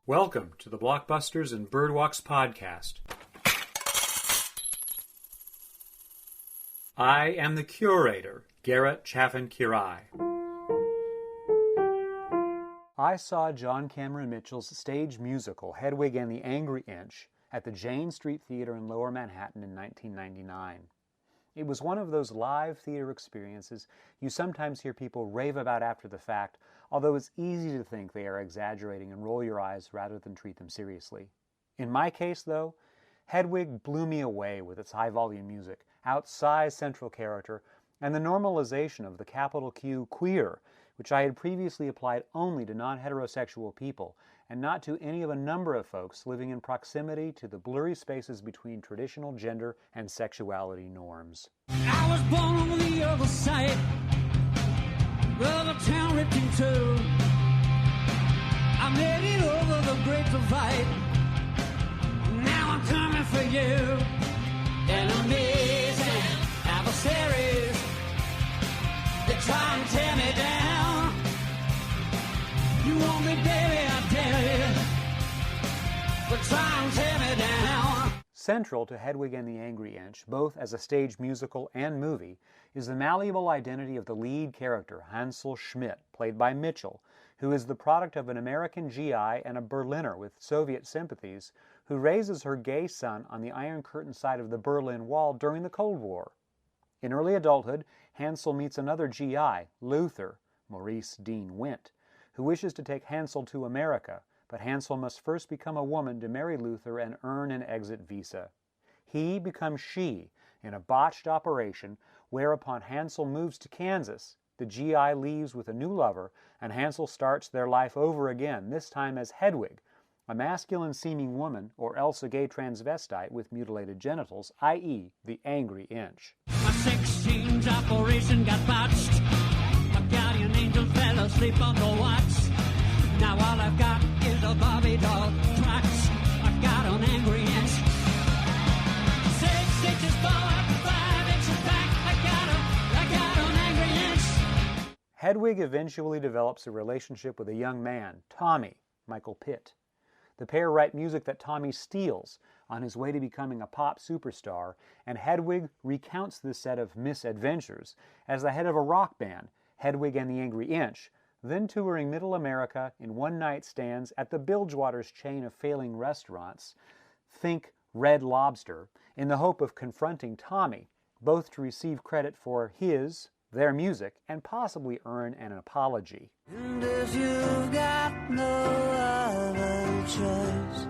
Welcome to the Blockbusters and Birdwalks podcast. I am the curator, Garrett Chaffin-Quiray. I saw John Cameron Mitchell's stage musical, Hedwig and the Angry Inch, at the Jane Street Theater in Lower Manhattan in 1999. It was one of those live theater experiences you sometimes hear people rave about after the fact, although it's easy to think they are exaggerating and roll your eyes rather than treat them seriously. In my case, though, Hedwig blew me away with its high-volume music, outsized central character, and the normalization of the capital Q queer, which I had previously applied only to non-heterosexual people, and not to any of a number of folks living in proximity to the blurry spaces between traditional gender and sexuality norms. I was born on the other side of the town ripped in two. I made it over the great divide. Now I'm coming for you. Enemies and adversaries, they try and tear me down. You want me, baby, I tell you, but try and tear me down. Central to Hedwig and the Angry Inch, both as a stage musical and movie, is the malleable identity of the lead character, Hansel Schmidt, played by Mitchell, who is the product of an American GI and a Berliner with Soviet sympathies, who raises her gay son on the Iron Curtain side of the Berlin Wall during the Cold War. In early adulthood, Hansel meets another GI, Luther, Maurice Dean Wint, who wishes to take Hansel to America, but Hansel must first become a woman to marry Luther and earn an exit visa. He becomes she in a botched operation, whereupon Hansel moves to Kansas. The GI leaves with a new lover, and Hansel starts their life over again, this time as Hedwig, a masculine-seeming woman, or else a gay transvestite with mutilated genitals, i.e., the Angry Inch. My sex change operation got botched. My guardian angel fell asleep on the watch. Now all I've got is a Barbie doll crotch. I've got an angry inch. 6 inches forward, 5 inches back. I got an angry inch. Hedwig eventually develops a relationship with a young man, Tommy, Michael Pitt. The pair write music that Tommy steals on his way to becoming a pop superstar, and Hedwig recounts this set of misadventures as the head of a rock band, Hedwig and the Angry Inch, then touring Middle America in one-night stands at the Bilgewater's chain of failing restaurants, think Red Lobster, in the hope of confronting Tommy, both to receive credit for their music, and possibly earn an apology. And if you've got no other choice,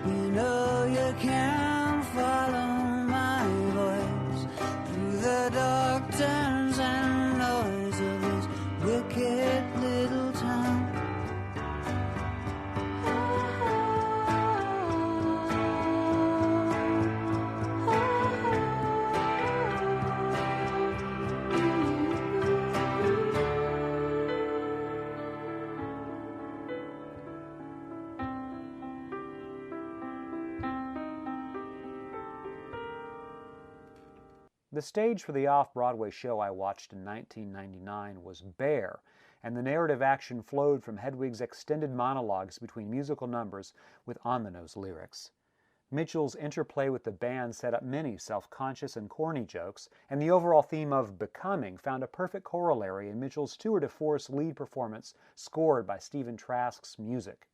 you know you can follow my voice through the dark turns and noise of this wicked little town. The stage for the off-Broadway show I watched in 1999 was bare, and the narrative action flowed from Hedwig's extended monologues between musical numbers with on-the-nose lyrics. Mitchell's interplay with the band set up many self-conscious and corny jokes, and the overall theme of becoming found a perfect corollary in Mitchell's tour de force lead performance scored by Stephen Trask's music.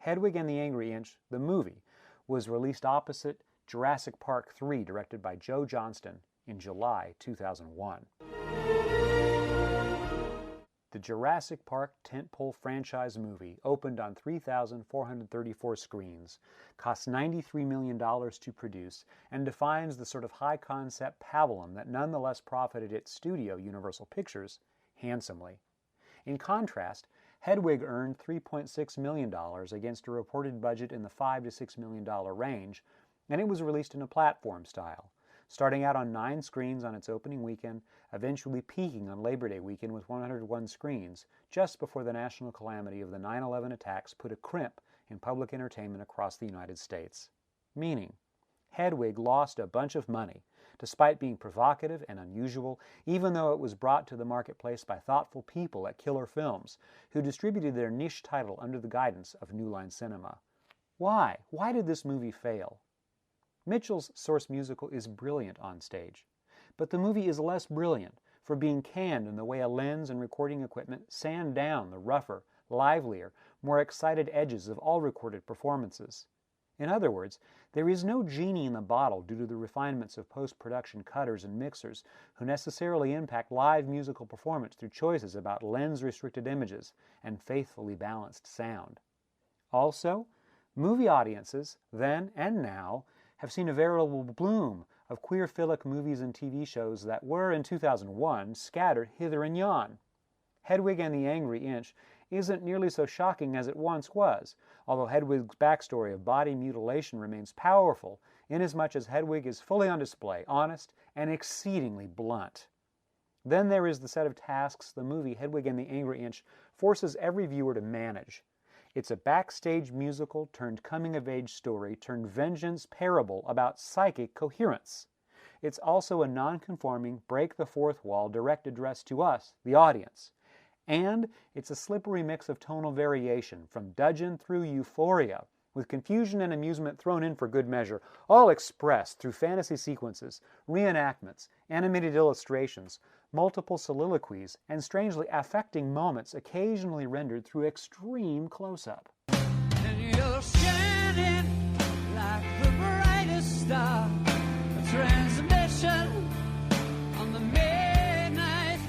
Hedwig and the Angry Inch, the movie, was released opposite Jurassic Park 3, directed by Joe Johnston, in July 2001. The Jurassic Park tentpole franchise movie opened on 3,434 screens, cost $93 million to produce, and defines the sort of high-concept pabulum that nonetheless profited its studio, Universal Pictures, handsomely. In contrast, Hedwig earned $3.6 million against a reported budget in the $5 to $6 million range, and it was released in a platform style, starting out on 9 screens on its opening weekend, eventually peaking on Labor Day weekend with 101 screens, just before the national calamity of the 9/11 attacks put a crimp in public entertainment across the United States. Meaning, Hedwig lost a bunch of money, despite being provocative and unusual, even though it was brought to the marketplace by thoughtful people at Killer Films, who distributed their niche title under the guidance of New Line Cinema. Why? Why did this movie fail? Mitchell's Source musical is brilliant on stage, but the movie is less brilliant for being canned in the way a lens and recording equipment sand down the rougher, livelier, more excited edges of all recorded performances. In other words, there is no genie in the bottle due to the refinements of post-production cutters and mixers who necessarily impact live musical performance through choices about lens-restricted images and faithfully balanced sound. Also, movie audiences, then and now, have seen a veritable bloom of queer-philic movies and TV shows that were, in 2001, scattered hither and yon. Hedwig and the Angry Inch isn't nearly so shocking as it once was, although Hedwig's backstory of body mutilation remains powerful inasmuch as Hedwig is fully on display, honest, and exceedingly blunt. Then there is the set of tasks the movie Hedwig and the Angry Inch forces every viewer to manage. It's a backstage musical turned coming-of-age story turned vengeance parable about psychic coherence. It's also a non-conforming, break-the-fourth-wall direct address to us, the audience. And it's a slippery mix of tonal variation, from dudgeon through euphoria, with confusion and amusement thrown in for good measure, all expressed through fantasy sequences, reenactments, animated illustrations, multiple soliloquies, and strangely affecting moments occasionally rendered through extreme close-up. And you're shining like the brightest star, a transmission on the midnight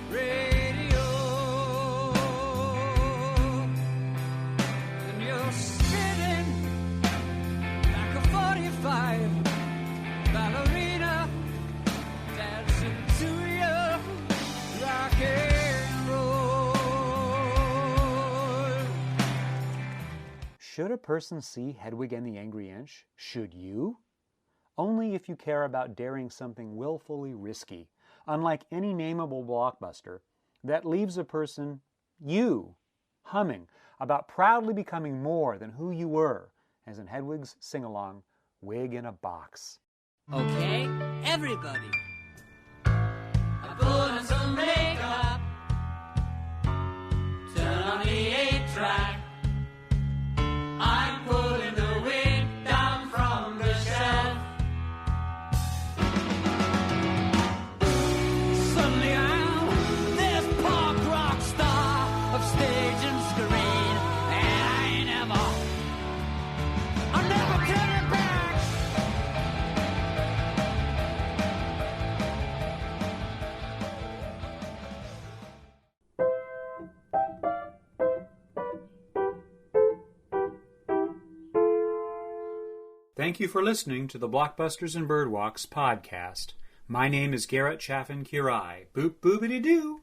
radio. And you're spinning like a 45 ballerina dancing to your rock and roll. Should a person see Hedwig and the Angry Inch? Should you? Only if you care about daring something willfully risky, unlike any nameable blockbuster, that leaves a person, you, humming about proudly becoming more than who you were, as in Hedwig's sing-along, Wig in a Box. Okay, everybody. I put on some makeup, turn on the 8-track. I'm pulling the wig down from the shelf. Suddenly I'm this punk rock star of stage and screen, and I'm never coming back. Thank you for listening to the Blockbusters and Birdwalks podcast. My name is Garrett Chaffin-Quiray. Boop boopity doo.